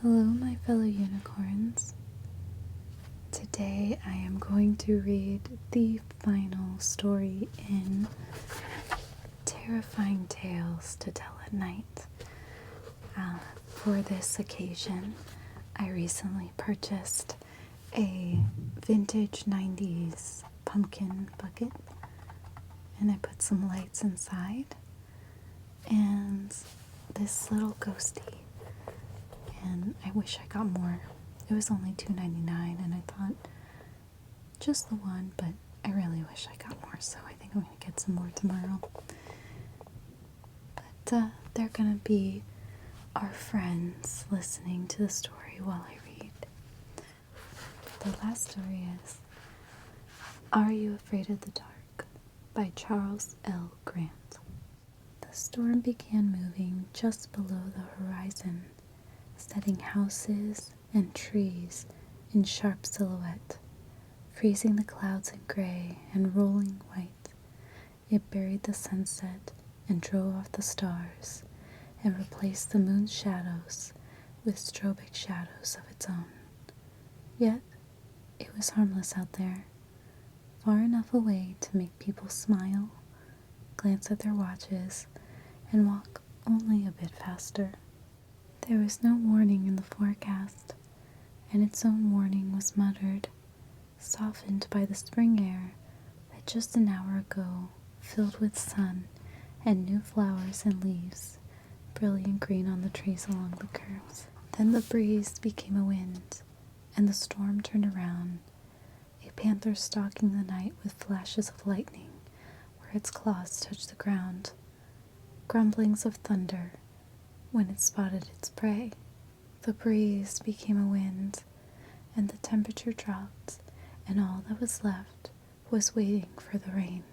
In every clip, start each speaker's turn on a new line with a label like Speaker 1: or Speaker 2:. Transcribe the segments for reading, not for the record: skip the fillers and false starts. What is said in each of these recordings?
Speaker 1: Hello, my fellow unicorns. Today I am going to read the final story in Terrifying Tales to Tell at Night. For this occasion, I recently purchased a vintage 90s pumpkin bucket, and I put some lights inside, and this little ghosty. And I wish I got more. It was only $2.99, and I thought just the one, but I really wish I got more, so I think I'm going to get some more tomorrow. But they're going to be our friends listening to the story while I read. The last story is Are You Afraid of the Dark? By Charles L. Grant. The storm began moving just below the horizon, setting houses and trees in sharp silhouette, freezing the clouds in gray and rolling white. It buried the sunset and drove off the stars, and replaced the moon's shadows with strobic shadows of its own. Yet, it was harmless out there, far enough away to make people smile, glance at their watches, and walk only a bit faster. There was no warning in the forecast, and its own warning was muttered, softened by the spring air that just an hour ago filled with sun and new flowers and leaves, brilliant green on the trees along the curves. Then the breeze became a wind, and the storm turned around, a panther stalking the night with flashes of lightning where its claws touched the ground, grumblings of thunder when it spotted its prey. The breeze became a wind, and the temperature dropped, and all that was left was waiting for the rain.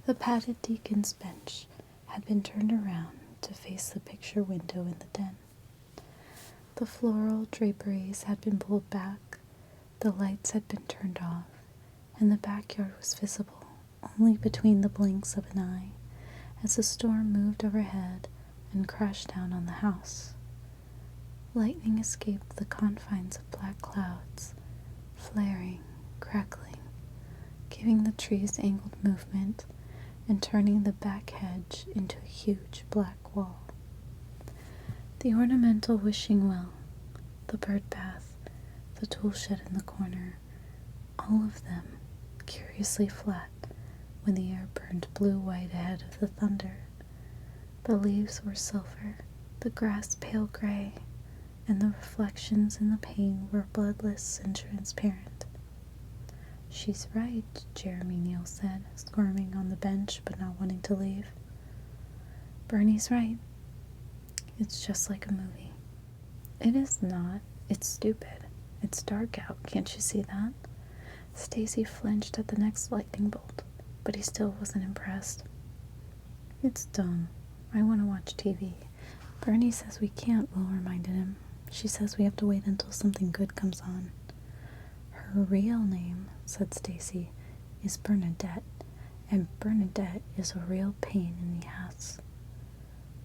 Speaker 1: The padded deacon's bench had been turned around to face the picture window in the den. The floral draperies had been pulled back, the lights had been turned off, and the backyard was visible only between the blinks of an eye as the storm moved overhead and crashed down on the house. Lightning escaped the confines of black clouds, flaring, crackling, giving the trees angled movement and turning the back hedge into a huge black wall. The ornamental wishing well, the bird bath, the tool shed in the corner, all of them curiously flat when the air burned blue-white ahead of the thunder. The leaves were silver, the grass pale gray, and the reflections in the pane were bloodless and transparent. "She's right," Jeremy Neal said, squirming on the bench but not wanting to leave. "Bernie's right. It's just like a movie." "It is not. It's stupid. It's dark out. Can't you see that?" Stacy flinched at the next lightning bolt, but he still wasn't impressed. "It's dumb. I want to watch TV. Bernie says we can't," Will reminded him. "She says we have to wait until something good comes on." "Her real name," said Stacy, "is Bernadette, and Bernadette is a real pain in the ass."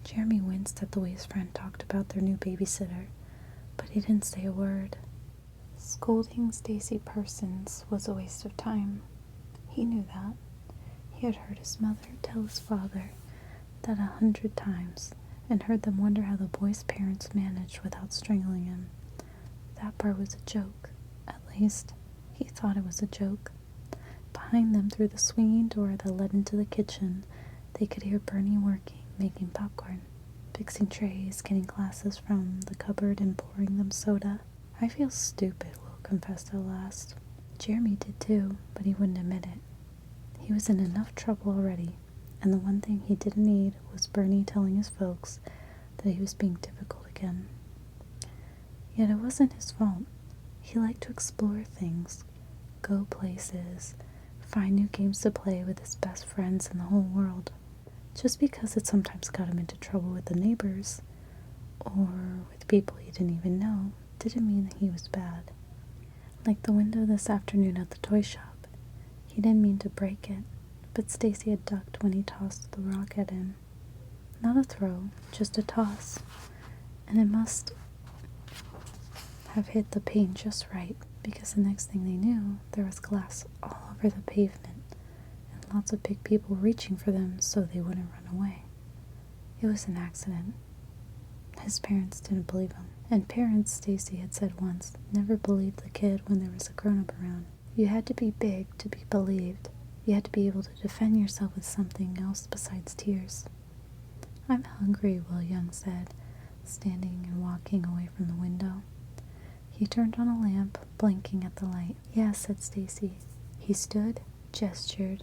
Speaker 1: Jeremy winced at the way his friend talked about their new babysitter, but he didn't say a word. Scolding Stacy Parsons was a waste of time. He knew that. He had heard his mother tell his father that 100 times, and heard them wonder how the boy's parents managed without strangling him. That part was a joke. At least, he thought it was a joke. Behind them, through the swinging door that led into the kitchen, they could hear Bernie working, making popcorn, fixing trays, getting glasses from the cupboard, and pouring them soda. "I feel stupid," Will confessed at last. Jeremy did too, but he wouldn't admit it. He was in enough trouble already, and the one thing he didn't need was Bernie telling his folks that he was being difficult again. Yet it wasn't his fault. He liked to explore things, go places, find new games to play with his best friends in the whole world. Just because it sometimes got him into trouble with the neighbors, or with people he didn't even know, didn't mean that he was bad. Like the window this afternoon at the toy shop. He didn't mean to break it, but Stacy had ducked when he tossed the rock at him. Not a throw, just a toss. And it must have hit the pain just right, because the next thing they knew, there was glass all over the pavement, and lots of big people reaching for them so they wouldn't run away. It was an accident. His parents didn't believe him, and parents, Stacy had said once, never believed the kid when there was a grown-up around. You had to be big to be believed. You had to be able to defend yourself with something else besides tears. I'm hungry, Will Young said, standing and walking away from the window. He turned on a lamp, blinking at the light. Yeah, said Stacy. He stood, gestured,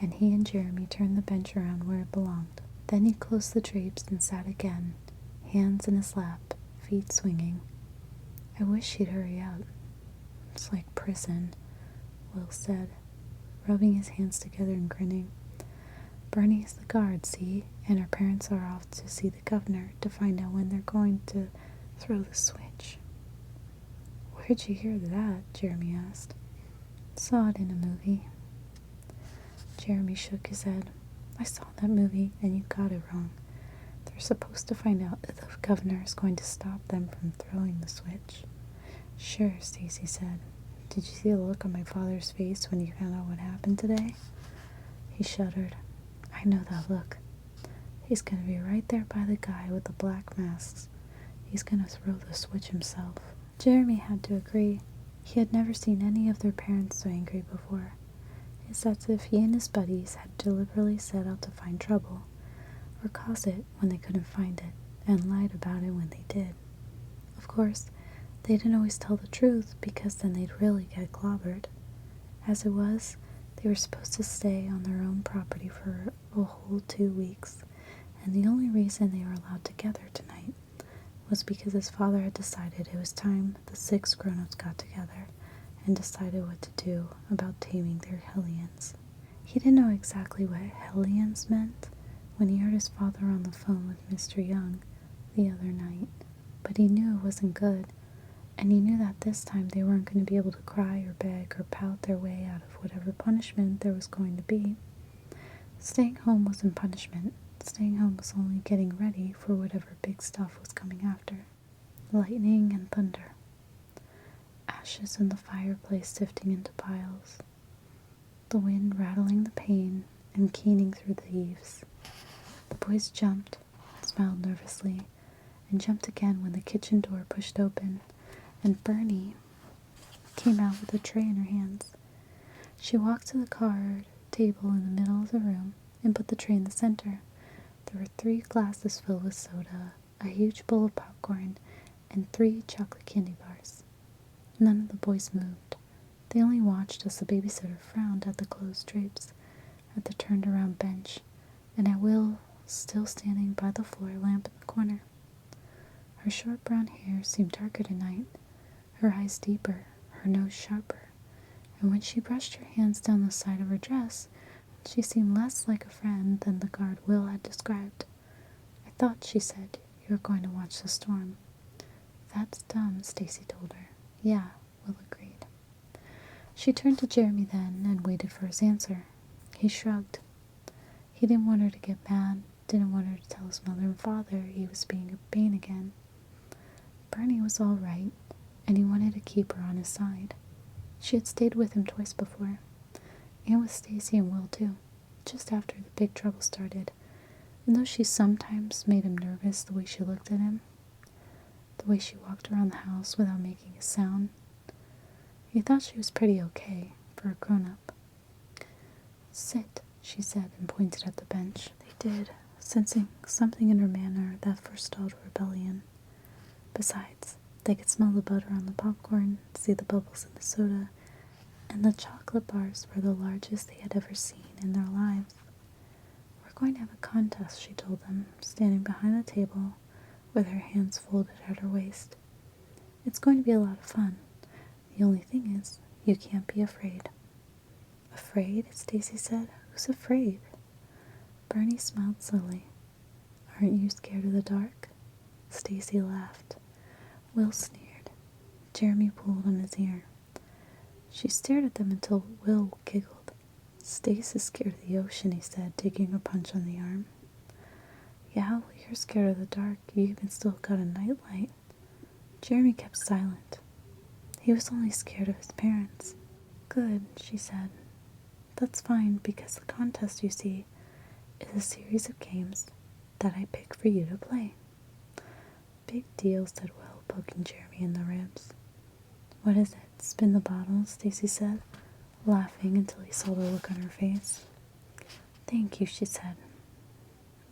Speaker 1: and he and Jeremy turned the bench around where it belonged. Then he closed the drapes and sat again, hands in his lap, feet swinging. I wish he'd hurry out. It's like prison, Will said, rubbing his hands together and grinning. Bernie is the guard, see? And her parents are off to see the governor to find out when they're going to throw the switch. Where'd you hear that? Jeremy asked. Saw it in a movie. Jeremy shook his head. I saw that movie, and you got it wrong. They're supposed to find out if the governor is going to stop them from throwing the switch. Sure, Stacy said. Did you see the look on my father's face when he found out what happened today? He shuddered. I know that look. He's going to be right there by the guy with the black masks. He's going to throw the switch himself. Jeremy had to agree. He had never seen any of their parents so angry before. It's as if he and his buddies had deliberately set out to find trouble, or cause it when they couldn't find it, and lied about it when they did. Of course, they didn't always tell the truth, because then they'd really get clobbered. As it was, they were supposed to stay on their own property for a whole 2 weeks, and the only reason they were allowed together tonight was because his father had decided it was time the 6 grown-ups got together and decided what to do about taming their hellions. He didn't know exactly what hellions meant when he heard his father on the phone with Mr. Young the other night, but he knew it wasn't good, and he knew that this time they weren't going to be able to cry or beg or pout their way out of whatever punishment there was going to be. Staying home wasn't punishment. Staying home was only getting ready for whatever big stuff was coming after. Lightning and thunder. Ashes in the fireplace sifting into piles. The wind rattling the pane and keening through the eaves. The boys jumped, smiled nervously, and jumped again when the kitchen door pushed open, and Bernie came out with a tray in her hands. She walked to the card table in the middle of the room and put the tray in the center. There were 3 glasses filled with soda, a huge bowl of popcorn, and 3 chocolate candy bars. None of the boys moved. They only watched as the babysitter frowned at the closed drapes, at the turned-around bench, and at Will still standing by the floor lamp in the corner. Her short brown hair seemed darker tonight, her eyes deeper, her nose sharper, and when she brushed her hands down the side of her dress, she seemed less like a friend than the guard Will had described. I thought, she said, you were going to watch the storm. That's dumb, Stacy told her. Yeah, Will agreed. She turned to Jeremy then and waited for his answer. He shrugged. He didn't want her to get mad, didn't want her to tell his mother and father he was being a pain again. Bernie was all right, and he wanted to keep her on his side. She had stayed with him twice before, and with Stacy and Will too, just after the big trouble started, and though she sometimes made him nervous the way she looked at him, the way she walked around the house without making a sound, he thought she was pretty okay for a grown-up. Sit, she said, and pointed at the bench. They did, sensing something in her manner that forestalled rebellion. Besides, they could smell the butter on the popcorn, see the bubbles in the soda, and the chocolate bars were the largest they had ever seen in their lives. We're going to have a contest, she told them, standing behind the table with her hands folded at her waist. It's going to be a lot of fun. The only thing is, you can't be afraid. Afraid? Stacy said. Who's afraid? Bernie smiled slowly. Aren't you scared of the dark? Stacy laughed. Will sneered. Jeremy pulled on his ear. She stared at them until Will giggled. Stace is scared of the ocean, he said, taking a punch on the arm. Yeah, well, you're scared of the dark. You even still got a nightlight. Jeremy kept silent. He was only scared of his parents. Good, she said. That's fine, because the contest, you see, is a series of games that I pick for you to play. Big deal, said Will, poking Jeremy in the ribs. What is it? Spin the bottle, Stacy said, laughing until he saw the look on her face. Thank you, she said.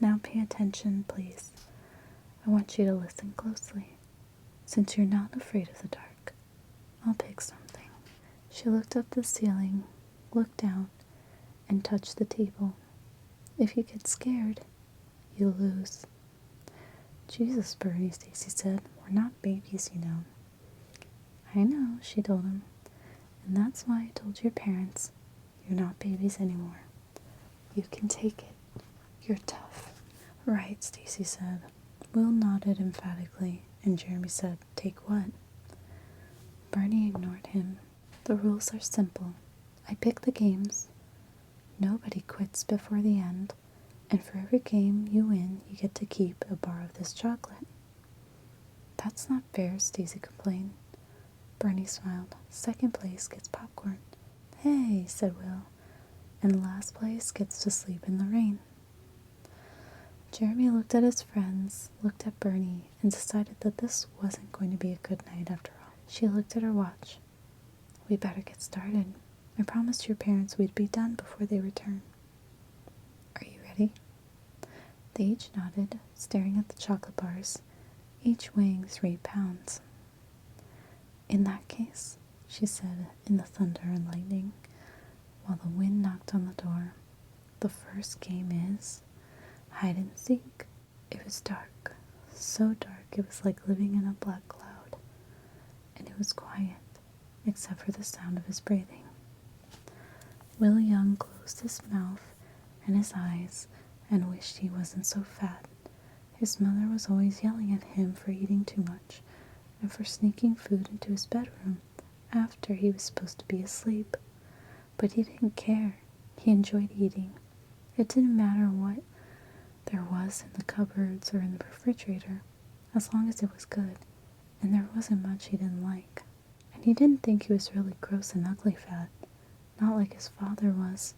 Speaker 1: Now pay attention, please. I want you to listen closely. Since you're not afraid of the dark, I'll pick something. She looked up the ceiling, looked down, and touched the table. If you get scared, you lose. Jesus, Bernie, Stacy said. We're not babies, you know. I know, she told him. And that's why I told your parents you're not babies anymore. You can take it. You're tough. Right, Stacy said. Will nodded emphatically, and Jeremy said, Take what? Bernie ignored him. The rules are simple. I pick the games. Nobody quits before the end, and for every game you win, you get to keep a bar of this chocolate. That's not fair, Stacy complained. Bernie smiled. Second place gets popcorn. Hey, said Will, and last place gets to sleep in the rain. Jeremy looked at his friends, looked at Bernie, and decided that this wasn't going to be a good night after all. She looked at her watch. We better get started. I promised your parents we'd be done before they return. Are you ready? They each nodded, staring at the chocolate bars, each weighing 3 pounds. In that case, she said in the thunder and lightning, while the wind knocked on the door, the first game is hide and seek. It was dark, so dark it was like living in a black cloud, and it was quiet, except for the sound of his breathing. Will Young closed his mouth and his eyes and wished he wasn't so fat. His mother was always yelling at him for eating too much and for sneaking food into his bedroom after he was supposed to be asleep. But he didn't care. He enjoyed eating. It didn't matter what there was in the cupboards or in the refrigerator, as long as it was good, and there wasn't much he didn't like. And he didn't think he was really gross and ugly fat, not like his father was,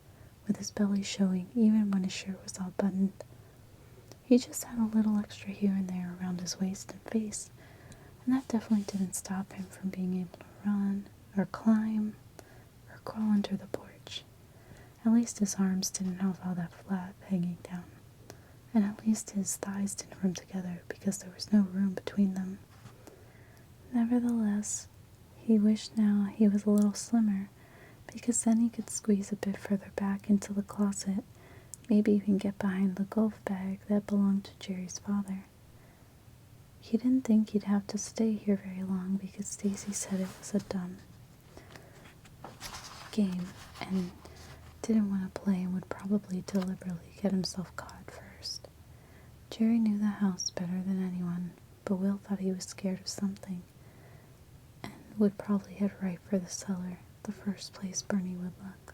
Speaker 1: with his belly showing even when his shirt was all buttoned. He just had a little extra here and there around his waist and face, and that definitely didn't stop him from being able to run, or climb, or crawl under the porch. At least his arms didn't have all that flap hanging down, and at least his thighs didn't run together because there was no room between them. Nevertheless, he wished now he was a little slimmer, because then he could squeeze a bit further back into the closet, maybe even get behind the golf bag that belonged to Jerry's father. He didn't think he'd have to stay here very long because Stacy said it was a dumb game and didn't want to play and would probably deliberately get himself caught first. Jerry knew the house better than anyone, but Will thought he was scared of something and would probably head right for the cellar, the first place Bernie would look.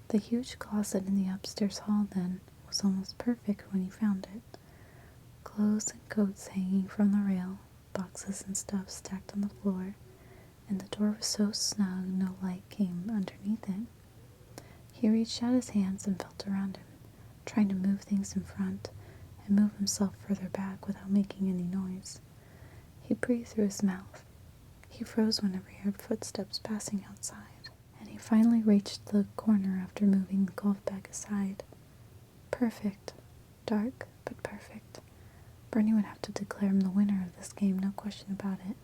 Speaker 1: The huge closet in the upstairs hall, then, was almost perfect when he found it. Clothes and coats hanging from the rail, boxes and stuff stacked on the floor, and the door was so snug no light came underneath it. He reached out his hands and felt around him, trying to move things in front and move himself further back without making any noise. He breathed through his mouth. He froze whenever he heard footsteps passing outside, and he finally reached the corner after moving the golf bag aside. Perfect. Dark, but perfect. Bernie would have to declare him the winner of this game, no question about it.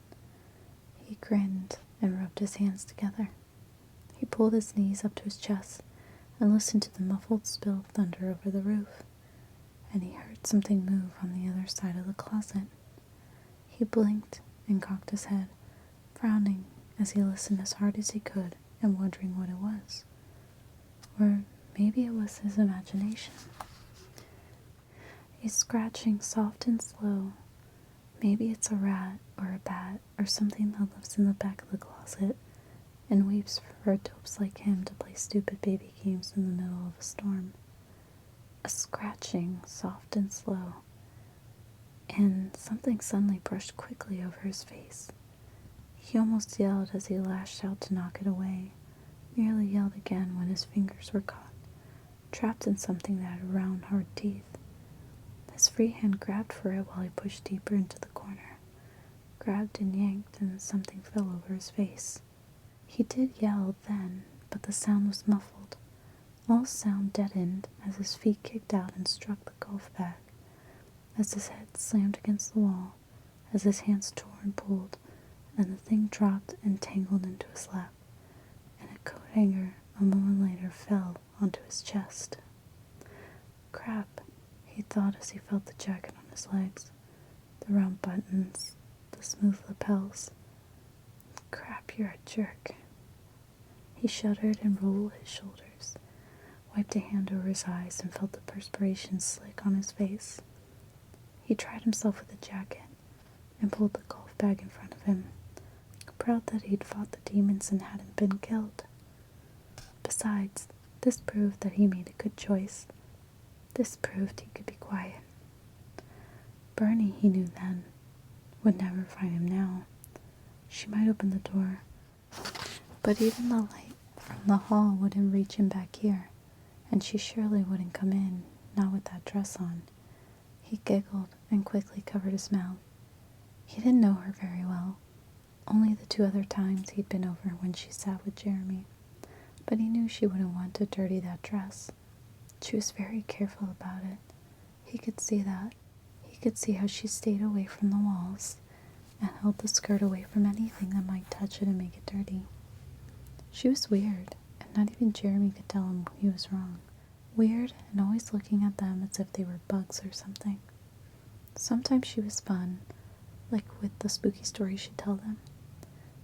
Speaker 1: He grinned and rubbed his hands together. He pulled his knees up to his chest and listened to the muffled spill of thunder over the roof, and he heard something move on the other side of the closet. He blinked and cocked his head, frowning as he listened as hard as he could and wondering what it was. Or maybe it was his imagination. A scratching soft and slow. Maybe it's a rat or a bat or something that lives in the back of the closet and waits for dopes like him to play stupid baby games in the middle of a storm. A scratching, soft and slow. And something suddenly brushed quickly over his face. He almost yelled as he lashed out to knock it away, nearly yelled again when his fingers were caught, trapped in something that had round, hard teeth. His free hand grabbed for it while he pushed deeper into the corner, grabbed and yanked, and something fell over his face. He did yell then, but the sound was muffled, all sound deadened as his feet kicked out and struck the golf bag, as his head slammed against the wall, as his hands tore and pulled, and the thing dropped and tangled into his lap, and a coat hanger a moment later fell onto his chest. Crap, he thought as he felt the jacket on his legs, the round buttons, the smooth lapels. Crap, you're a jerk. He shuddered and rolled his shoulders, wiped a hand over his eyes, and felt the perspiration slick on his face. He tried himself with the jacket and pulled the golf bag in front of him, proud that he'd fought the demons and hadn't been killed. Besides, this proved that he made a good choice. This proved he could be quiet. Bernie, he knew then, would never find him now. She might open the door, but even the light from the hall wouldn't reach him back here, and she surely wouldn't come in, not with that dress on. He giggled and quickly covered his mouth. He didn't know her very well, only the 2 other times he'd been over when she sat with Jeremy, but he knew she wouldn't want to dirty that dress. She was very careful about it. He could see that. He could see how she stayed away from the walls and held the skirt away from anything that might touch it and make it dirty. She was weird, and not even Jeremy could tell him he was wrong. Weird and always looking at them as if they were bugs or something. Sometimes she was fun, like with the spooky stories she'd tell them,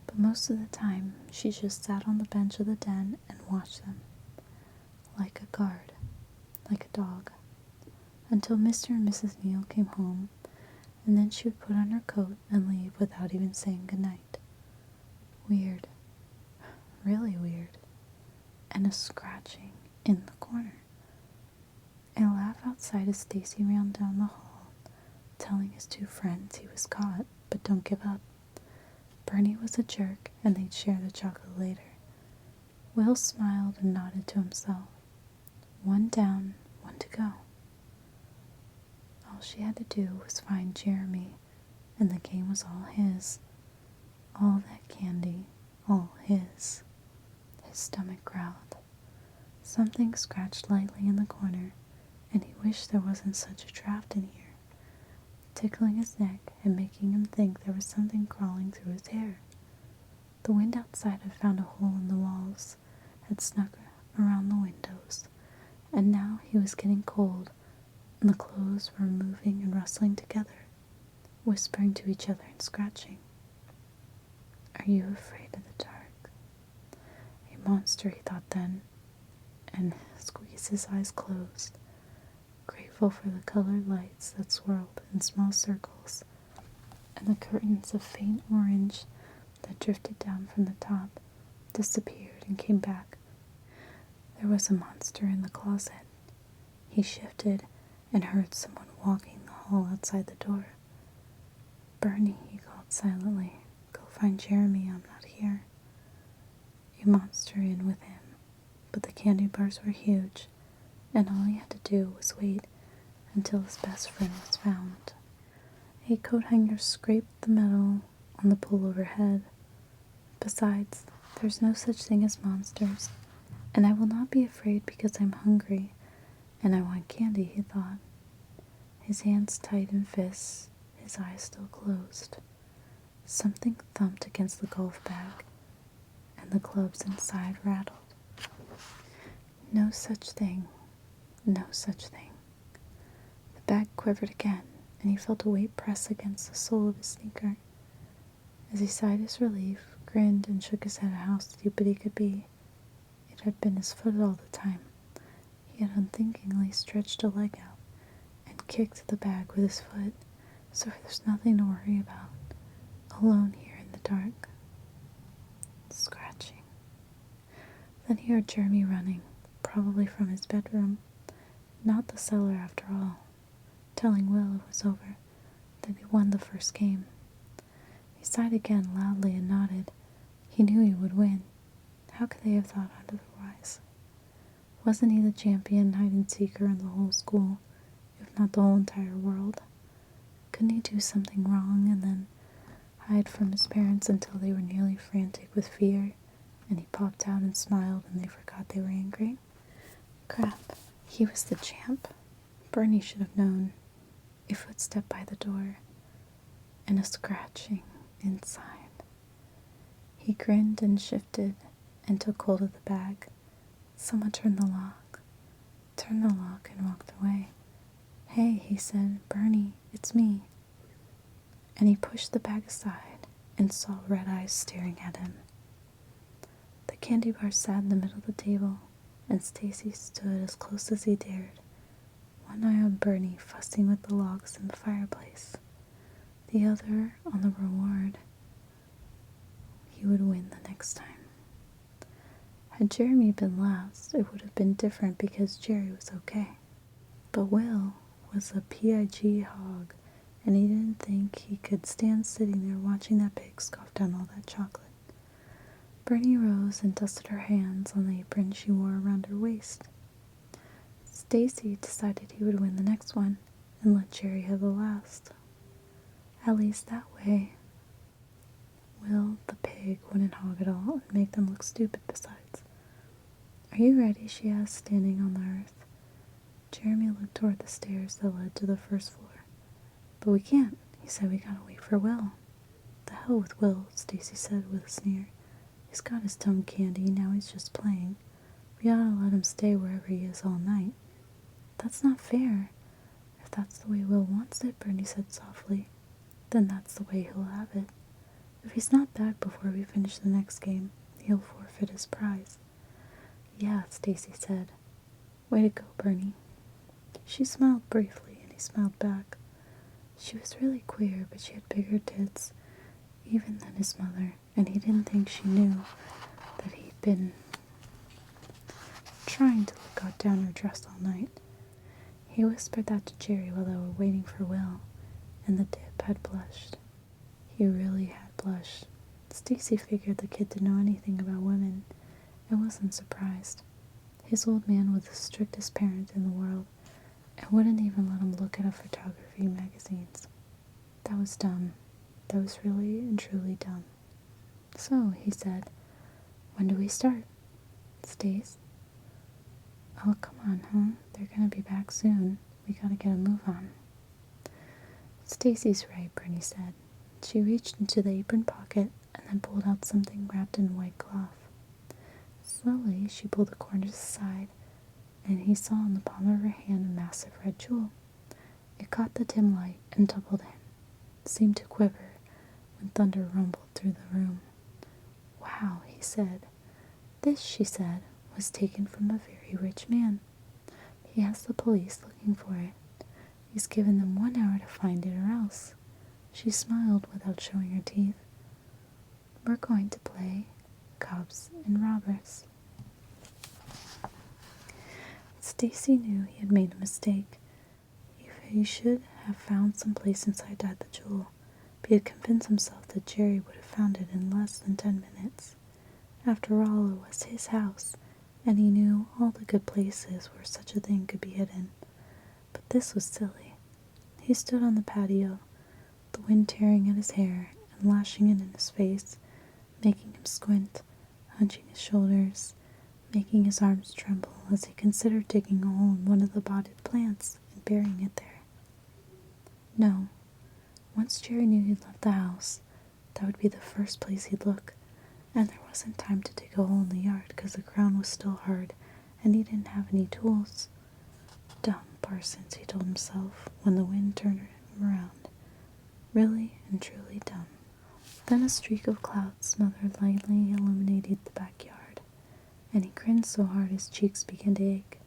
Speaker 1: but most of the time she just sat on the bench of the den and watched them, like a guard, like a dog, until Mr. and Mrs. Neal came home, and then she would put on her coat and leave without even saying goodnight. Weird. Really weird. And a scratching in the corner. A laugh outside as Stacy ran down the hall, telling his 2 friends he was caught, but don't give up. Bernie was a jerk, and they'd share the chocolate later. Will smiled and nodded to himself. 1 down, 1 to go. All she had to do was find Jeremy, and the game was all his. All that candy, all his. His stomach growled. Something scratched lightly in the corner, and he wished there wasn't such a draft in here, tickling his neck and making him think there was something crawling through his hair. The wind outside had found a hole in the walls, had snuck around the windows, and now he was getting cold, and the clothes were moving and rustling together, whispering to each other and scratching. Are you afraid of the dark? A monster, he thought then, and squeezed his eyes closed, grateful for the colored lights that swirled in small circles, and the curtains of faint orange that drifted down from the top, disappeared and came back. There was a monster in the closet. He shifted and heard someone walking the hall outside the door. Bernie, he called silently, go find Jeremy, I'm not here. A monster in with him, but the candy bars were huge, and all he had to do was wait until his best friend was found. A coat hanger scraped the metal on the pole overhead. Besides, there's no such thing as monsters, and I will not be afraid because I'm hungry, and I want candy, he thought. His hands tight in fists, his eyes still closed. Something thumped against the golf bag, and the clubs inside rattled. No such thing. No such thing. The bag quivered again, and he felt a weight press against the sole of his sneaker. As he sighed his relief, grinned, and shook his head at how stupid he could be. It had been his foot all the time. He had unthinkingly stretched a leg out and kicked the bag with his foot, so there's nothing to worry about. Alone here in the dark. Scratching. Then he heard Jeremy running, probably from his bedroom. Not the cellar after all. Telling Will it was over, that he won the first game. He sighed again loudly and nodded. He knew he would win. How could they have thought otherwise? Wasn't he the champion hide-and-seeker in the whole school, if not the whole entire world? Couldn't he do something wrong and then hide from his parents until they were nearly frantic with fear, and he popped out and smiled and they forgot they were angry? Crap, he was the champ. Bernie should have known. A footstep by the door, and a scratching inside. He grinned and shifted and took hold of the bag. Someone turned the lock, and walked away. Hey, he said, Bernie, it's me. And he pushed the bag aside and saw red eyes staring at him. The candy bar sat in the middle of the table, and Stacy stood as close as he dared, one eye on Bernie fussing with the logs in the fireplace, the other on the reward he would win the next time. Had Jeremy been last, it would have been different because Jerry was okay. But Will was a pig hog, and he didn't think he could stand sitting there watching that pig scoff down all that chocolate. Bernie rose and dusted her hands on the apron she wore around her waist. Stacy decided he would win the next one and let Jerry have the last. At least that way, Will the pig wouldn't hog it all and make them look stupid besides. Are you ready? She asked, standing on the hearth. Jeremy looked toward the stairs that led to the first floor. But we can't. He said we gotta wait for Will. The hell with Will, Stacy said with a sneer. He's got his tongue candy, now he's just playing. We ought to let him stay wherever he is all night. That's not fair. If that's the way Will wants it, Bernie said softly, then that's the way he'll have it. If he's not back before we finish the next game, he'll forfeit his prize. Yeah, Stacy said. Way to go, Bernie. She smiled briefly, and he smiled back. She was really queer, but she had bigger tits, even than his mother, and he didn't think she knew that he'd been trying to look out down her dress all night. He whispered that to Jerry while they were waiting for Will, and the dip had blushed. He really had blushed. Stacy figured the kid didn't know anything about women, and wasn't surprised. His old man was the strictest parent in the world, and wouldn't even let him look at a photography magazines. That was dumb. That was really and truly dumb. So, he said, when do we start? Stace? Oh, come on, huh? They're gonna be back soon. We gotta get a move on. Stacy's right, Bernie said. She reached into the apron pocket and then pulled out something wrapped in white cloth. Slowly, she pulled the corners aside, and he saw on the palm of her hand a massive red jewel. It caught the dim light and doubled in. It seemed to quiver when thunder rumbled through the room. Wow, he said. This, she said, was taken from a very rich man. He has the police looking for it. He's given them 1 hour to find it or else. She smiled without showing her teeth. We're going to play cops and robbers. Stacy knew he had made a mistake. He should have found some place inside to hide the jewel, but he had convinced himself that Jerry would have found it in less than 10 minutes. After all, it was his house, and he knew all the good places where such a thing could be hidden. But this was silly. He stood on the patio, the wind tearing at his hair and lashing it in his face, making him squint, hunching his shoulders, making his arms tremble as he considered digging a hole in one of the potted plants and burying it there. No, once Jerry knew he'd left the house, that would be the first place he'd look, and there wasn't time to dig a hole in the yard because the ground was still hard and he didn't have any tools. Dumb Parsons, he told himself when the wind turned him around. Really and truly dumb. Then a streak of clouds smothered lightly illuminated the backyard, and he grinned so hard his cheeks began to ache.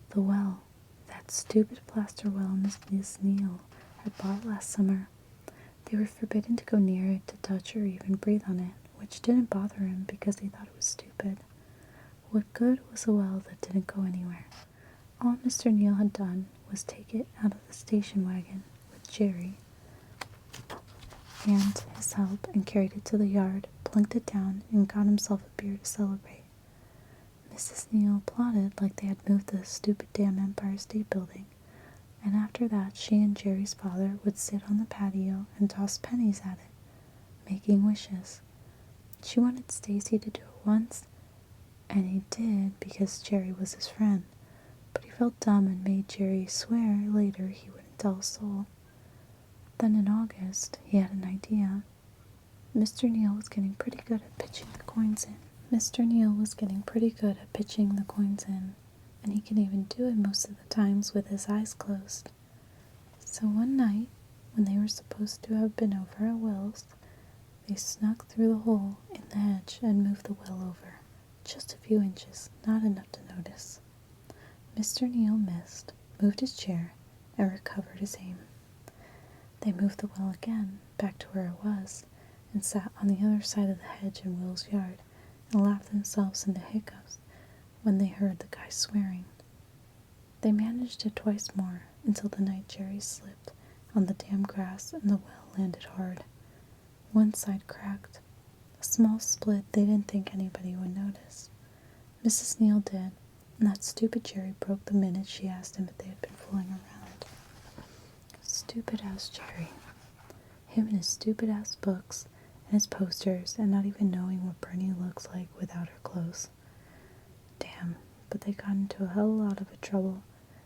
Speaker 1: The well, that stupid plaster well Miss Neal had bought last summer. They were forbidden to go near it, to touch or even breathe on it, which didn't bother him because he thought it was stupid. What good was a well that didn't go anywhere? All Mr. Neal had done was take it out of the station wagon with Jerry hand his help and carried it to the yard, plunked it down, and got himself a beer to celebrate. Mrs. Neal applauded like they had moved the stupid damn Empire State Building, and after that she and Jerry's father would sit on the patio and toss pennies at it, making wishes. She wanted Stacy to do it once, and he did because Jerry was his friend, but he felt dumb and made Jerry swear later he wouldn't tell a soul. Then in August, he had an idea. Mr. Neal was getting pretty good at pitching the coins in. And he could even do it most of the times with his eyes closed. So one night, when they were supposed to have been over at Will's, they snuck through the hole in the hedge and moved the well over. Just a few inches, not enough to notice. Mr. Neal missed, moved his chair, and recovered his aim. They moved the well again, back to where it was, and sat on the other side of the hedge in Will's yard, and laughed themselves into hiccups when they heard the guy swearing. They managed it twice more, until the night Jerry slipped on the damn grass and the well landed hard. One side cracked. A small split they didn't think anybody would notice. Mrs. Neal did, and that stupid Jerry broke the minute she asked him if they had been fooling around. Stupid-ass Jerry. Him and his stupid-ass books, and his posters, and not even knowing what Bernie looks like without her clothes. Damn, but they got into a hell of a lot of trouble,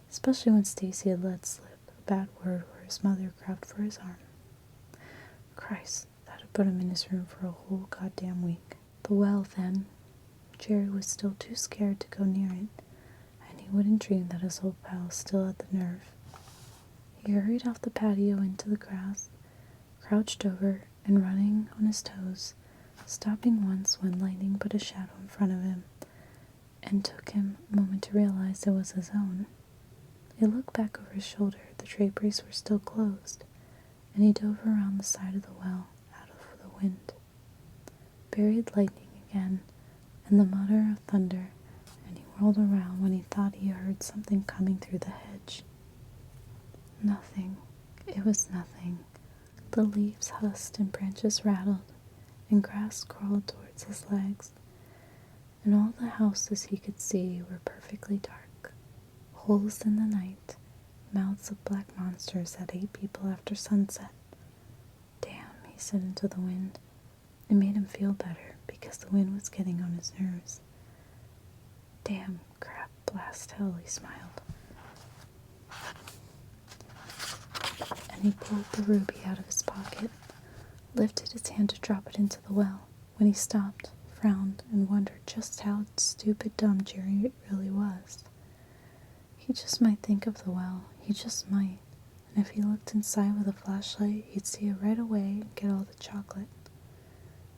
Speaker 1: especially when Stacy had let slip a bad word where his mother grabbed for his arm. Christ, that had put him in his room for a whole goddamn week. The well, then. Jerry was still too scared to go near it, and he wouldn't dream that his old pal still had the nerve. He hurried off the patio into the grass, crouched over, and running on his toes, stopping once when lightning put a shadow in front of him, and took him a moment to realize it was his own. He looked back over his shoulder. The draperies were still closed, and he dove around the side of the well, out of the wind. Buried lightning again, and the mutter of thunder, and he whirled around when he thought he heard something coming through the hedge. Nothing. It was nothing. The leaves husked and branches rattled, and grass crawled towards his legs, and all the houses he could see were perfectly dark. Holes in the night, mouths of black monsters that ate people after sunset. Damn, he said into the wind. It made him feel better, because the wind was getting on his nerves. Damn, crap, blast hell, he smiled. And he pulled the ruby out of his pocket, lifted his hand to drop it into the well, when he stopped, frowned, and wondered just how stupid dumb Jerry really was. He just might think of the well, he just might, and if he looked inside with a flashlight, he'd see it right away and get all the chocolate.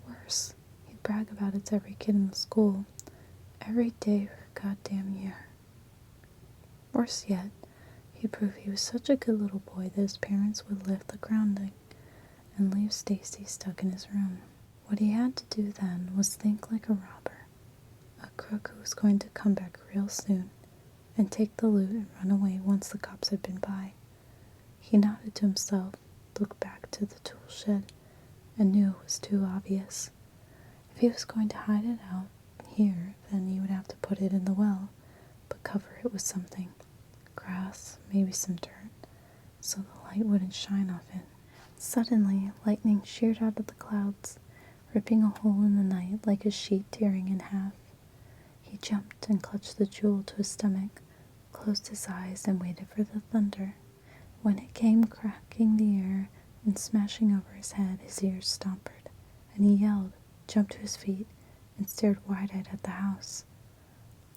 Speaker 1: Worse, he'd brag about it to every kid in the school, every day for a goddamn year. Worse yet, he'd prove he was such a good little boy that his parents would lift the grounding and leave Stacy stuck in his room. What he had to do then was think like a robber, a crook who was going to come back real soon and take the loot and run away once the cops had been by. He nodded to himself, looked back to the tool shed, and knew it was too obvious. If he was going to hide it out here, then he would have to put it in the well, but cover it with something. Grass, maybe some dirt, so the light wouldn't shine off it. Suddenly, lightning sheared out of the clouds, ripping a hole in the night like a sheet tearing in half. He jumped and clutched the jewel to his stomach, closed his eyes, and waited for the thunder. When it came cracking the air and smashing over his head, his ears stompered, and he yelled, jumped to his feet, and stared wide-eyed at the house.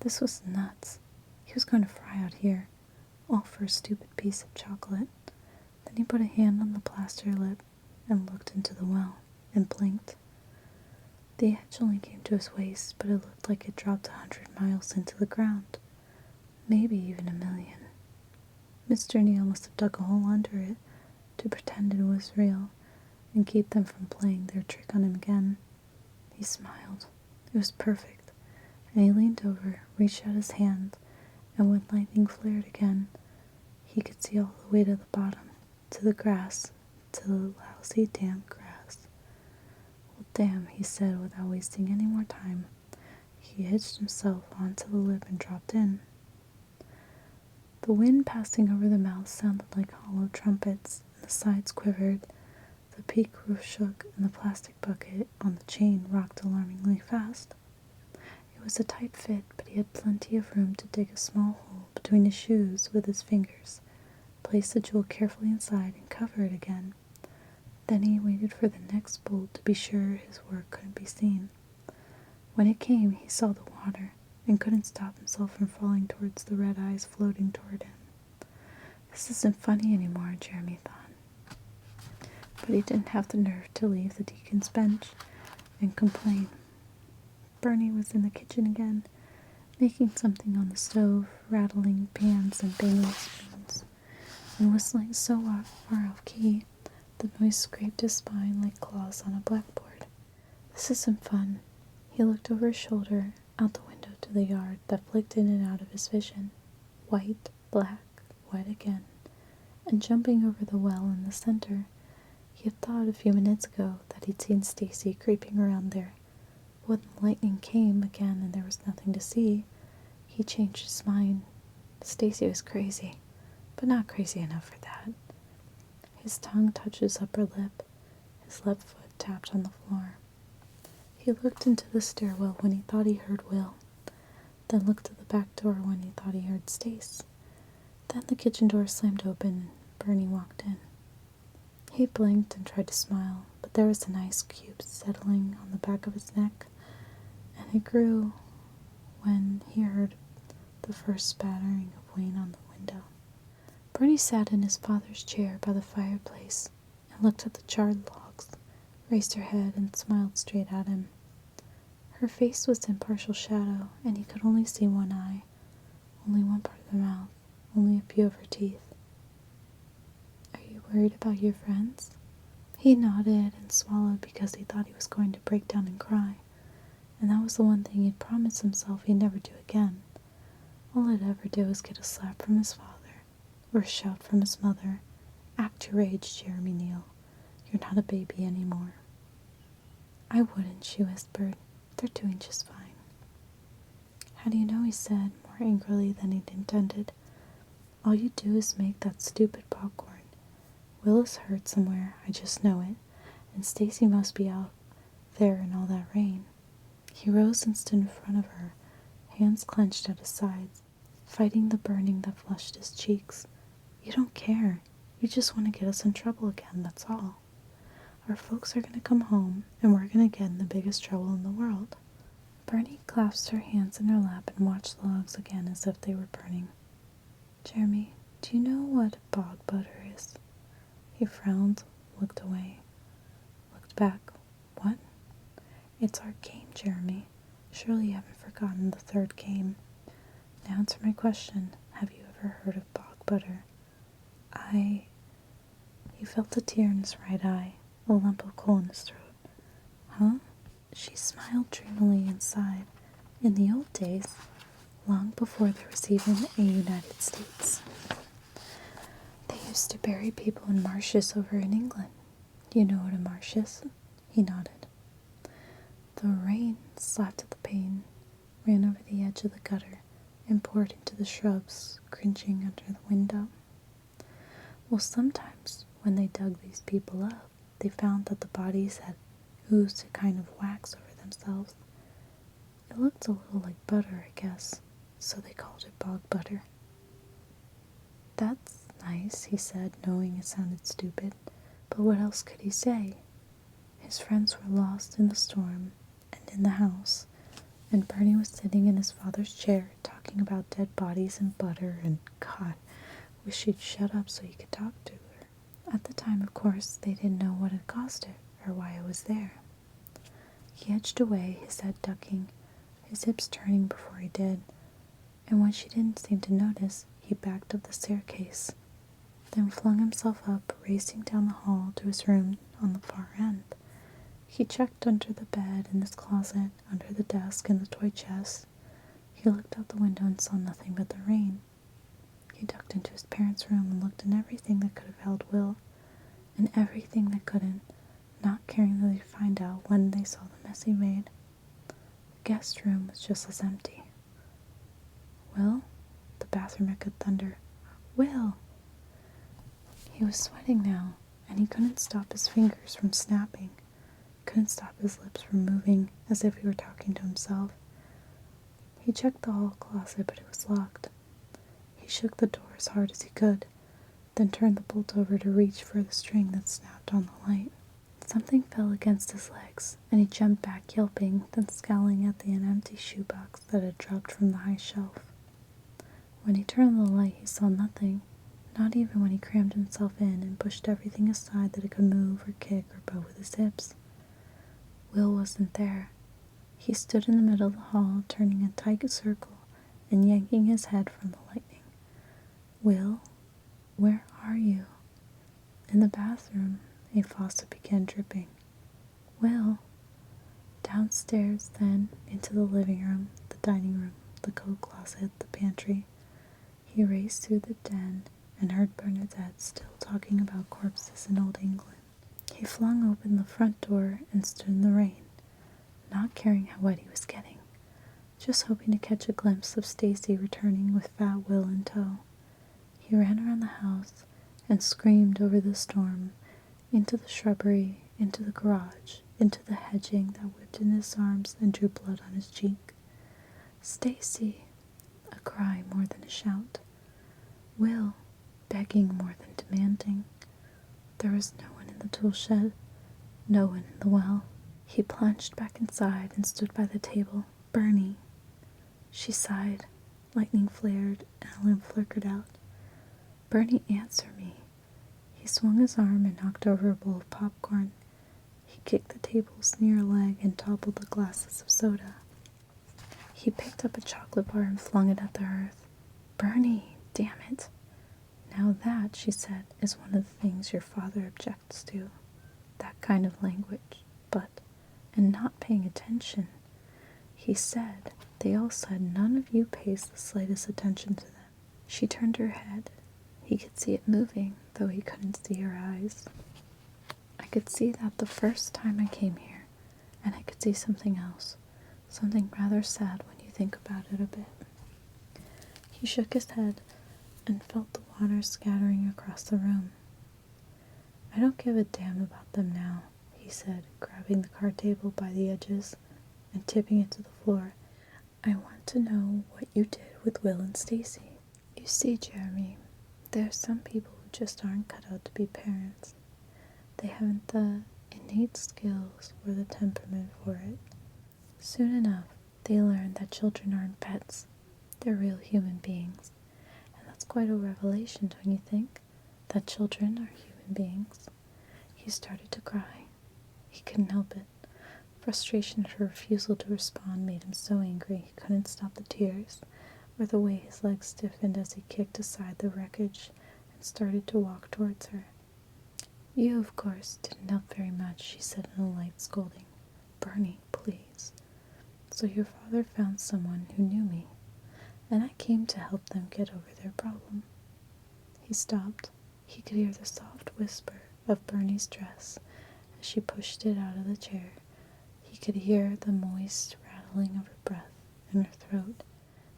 Speaker 1: This was nuts. He was going to fry out here, all for a stupid piece of chocolate. Then he put a hand on the plaster lip and looked into the well, and blinked. The edge only came to his waist, but it looked like it dropped 100 miles into the ground. Maybe even 1,000,000. Mr. Neal must have dug a hole under it to pretend it was real and keep them from playing their trick on him again. He smiled. It was perfect, and he leaned over, reached out his hand, and when lightning flared again, he could see all the way to the bottom, to the grass, to the lousy damn grass. Damn, he said without wasting any more time. He hitched himself onto the lip and dropped in. The wind passing over the mouth sounded like hollow trumpets, and the sides quivered, the peak roof shook, and the plastic bucket on the chain rocked alarmingly fast. It was a tight fit, but he had plenty of room to dig a small hole between his shoes with his fingers, place the jewel carefully inside, and cover it again. Then he waited for the next bolt to be sure his work couldn't be seen. When it came, he saw the water, and couldn't stop himself from falling towards the red eyes floating toward him. This isn't funny anymore, Jeremy thought. But he didn't have the nerve to leave the deacon's bench and complain. Bernie was in the kitchen again, making something on the stove, rattling pans and banging spoons, and whistling so far off key, the noise scraped his spine like claws on a blackboard. This isn't fun. He looked over his shoulder, out the window to the yard that flicked in and out of his vision. White, black, white again, and jumping over the well in the center. He had thought a few minutes ago that he'd seen Stacy creeping around there. When the lightning came again and there was nothing to see, he changed his mind. Stacy was crazy, but not crazy enough for that. His tongue touched his upper lip. His left foot tapped on the floor. He looked into the stairwell when he thought he heard Will, then looked at the back door when he thought he heard Stace. Then the kitchen door slammed open and Bernie walked in. He blinked and tried to smile, but there was an ice cube settling on the back of his neck, and it grew when he heard the first spattering of rain on the window. Bernie sat in his father's chair by the fireplace and looked at the charred logs, raised her head and smiled straight at him. Her face was in partial shadow, and he could only see one eye, only one part of the mouth, only a few of her teeth. Are you worried about your friends? He nodded and swallowed because he thought he was going to break down and cry, and that was the one thing he'd promised himself he'd never do again. All he'd ever do was get a slap from his father, or a shout from his mother. Act your age, Jeremy Neal. You're not a baby anymore. I wouldn't, she whispered. They're doing just fine. How do you know, he said, more angrily than he'd intended. All you do is make that stupid popcorn. Will is hurt somewhere, I just know it, and Stacy must be out there in all that rain. He rose and stood in front of her, hands clenched at his sides, fighting the burning that flushed his cheeks. You don't care. You just want to get us in trouble again, that's all. Our folks are going to come home, and we're going to get in the biggest trouble in the world. Bernie clasped her hands in her lap and watched the logs again as if they were burning. Jeremy, do you know what bog butter is? He frowned, looked away, looked back. What? It's our game, Jeremy. Surely you haven't forgotten the third game. Now answer my question. Have you ever heard of bog butter? He felt a tear in his right eye, a lump of coal in his throat. Huh? She smiled dreamily and sighed. In the old days, long before there was even a United States, they used to bury people in marshes over in England. You know what a marsh is? He nodded. The rain slapped at the pane, ran over the edge of the gutter, and poured into the shrubs cringing under the window. Well, sometimes when they dug these people up, they found that the bodies had oozed a kind of wax over themselves. It looked a little like butter, I guess, so they called it bog butter. That's nice, he said, knowing it sounded stupid, but what else could he say? His friends were lost in the storm and in the house, and Bernie was sitting in his father's chair talking about dead bodies and butter, and God, wish she'd shut up so he could talk to her. At the time, of course, they didn't know what had caused it, or why it was there. He edged away, his head ducking, his hips turning before he did, and when she didn't seem to notice, he backed up the staircase, then flung himself up, racing down the hall to his room on the far end. He checked under the bed, in his closet, under the desk, in the toy chest. He looked out the window and saw nothing but the rain. He ducked into his parents' room and looked in everything that could have held Will, and everything that couldn't. not caring that they'd find out when they saw the mess he made. The guest room was just as empty. "Will?" The bathroom echoed thunder. "Will!" He was sweating now, and he couldn't stop his fingers from snapping, couldn't stop his lips from moving as if he were talking to himself. He checked the hall closet, but it was locked. He shook the door as hard as he could, then turned the bolt over to reach for the string that snapped on the light. Something fell against his legs, and he jumped back, yelping, then scowling at an empty shoebox that had dropped from the high shelf. When he turned on the light, he saw nothing, not even when he crammed himself in and pushed everything aside that it could move or kick or bow with his hips. Will wasn't there. He stood in the middle of the hall, turning a tight circle and yanking his head from the lightning. "Will, where are you?" In the bathroom, a faucet began dripping. "Will?" Downstairs, then, into the living room, the dining room, the coat closet, the pantry. He raced through the den and heard Bernadette still talking about corpses in Old England. He flung open the front door and stood in the rain, not caring how wet he was getting, just hoping to catch a glimpse of Stacy returning with fat Will in tow. He ran around the house and screamed over the storm, into the shrubbery, into the garage, into the hedging that whipped in his arms and drew blood on his cheek. "Stacy!" A cry more than a shout. Will, begging more than demanding. There was no one in the tool shed, no one in the well. He plunged back inside and stood by the table. "Bernie." She sighed. Lightning flared and a lamp flickered out. "Bernie, answer me." He swung his arm and knocked over a bowl of popcorn. He kicked the tables near a leg and toppled the glasses of soda. He picked up a chocolate bar and flung it at the earth. "Bernie, damn it." "Now that," she said, "is one of the things your father objects to. That kind of language. But, and not paying attention. He said, they all said none of you pays the slightest attention to them." She turned her head. He could see it moving, though he couldn't see her eyes. "I could see that the first time I came here, and I could see something else, something rather sad when you think about it a bit." He shook his head and felt the water scattering across the room. "I don't give a damn about them now," he said, grabbing the card table by the edges and tipping it to the floor. "I want to know what you did with Will and Stacy. You see, Jeremy, there are some people who just aren't cut out to be parents. They haven't the innate skills or the temperament for it. Soon enough, they learn that children aren't pets. They're real human beings. And that's quite a revelation, don't you think? That children are human beings." He started to cry. He couldn't help it. Frustration at her refusal to respond made him so angry he couldn't stop the tears, or the way his legs stiffened as he kicked aside the wreckage and started to walk towards her. "You, of course, didn't help very much," she said in a light scolding. "Bernie, please. So your father found someone who knew me, and I came to help them get over their problem." He stopped. He could hear the soft whisper of Bernie's dress as she pushed it out of the chair. He could hear the moist rattling of her breath in her throat.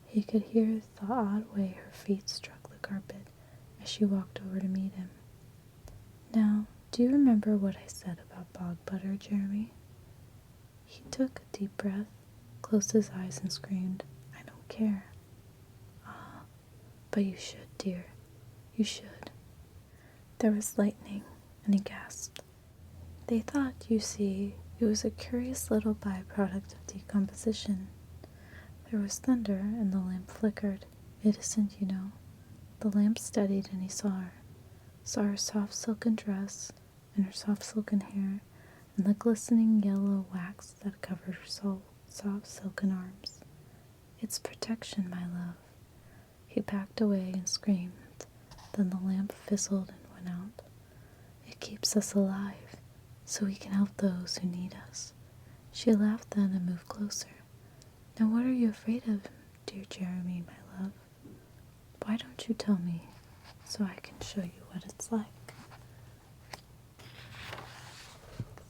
Speaker 1: He could hear the odd way her feet struck the carpet as she walked over to meet him. "Now, do you remember what I said about bog butter, Jeremy?" He took a deep breath, closed his eyes, and screamed, "I don't care." "Ah, but you should, dear. You should." There was lightning, and he gasped. "They thought, you see, it was a curious little byproduct of decomposition. There was thunder, and the lamp flickered. It isn't, you know." The lamp steadied, and he saw her soft silken dress, and her soft silken hair, and the glistening yellow wax that covered her soft silken arms. "It's protection, my love." He backed away and screamed. Then the lamp fizzled and went out. "It keeps us alive, so we can help those who need us." She laughed then and moved closer. "Now what are you afraid of, dear Jeremy, my love? Why don't you tell me, so I can show you what it's like?"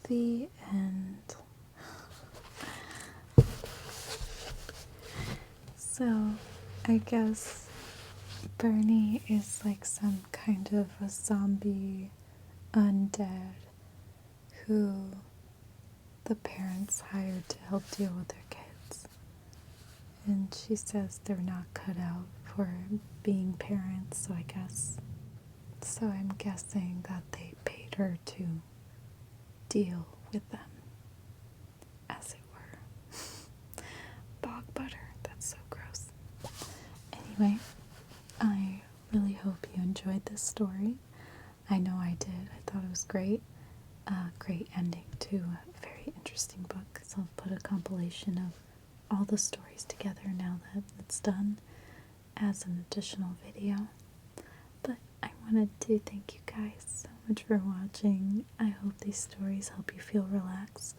Speaker 1: The end. So, I guess Bernie is like some kind of a zombie undead who the parents hired to help deal with their kids. And she says they're not cut out for being parents, so I guess. So I'm guessing that they paid her to deal with them, as it were. Bog butter, that's so gross. Anyway, I really hope you enjoyed this story. I know I did. I thought it was great. Great ending to a very interesting book. So I'll put a compilation of all the stories together now that it's done as an additional video. But I wanted to thank you guys so much for watching. I hope these stories help you feel relaxed.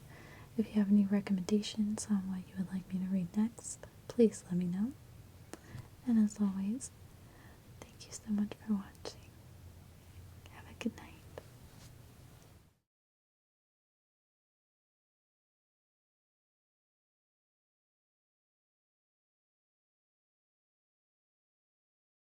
Speaker 1: If you have any recommendations on what you would like me to read next, please let me know. And as always, thank you so much for watching.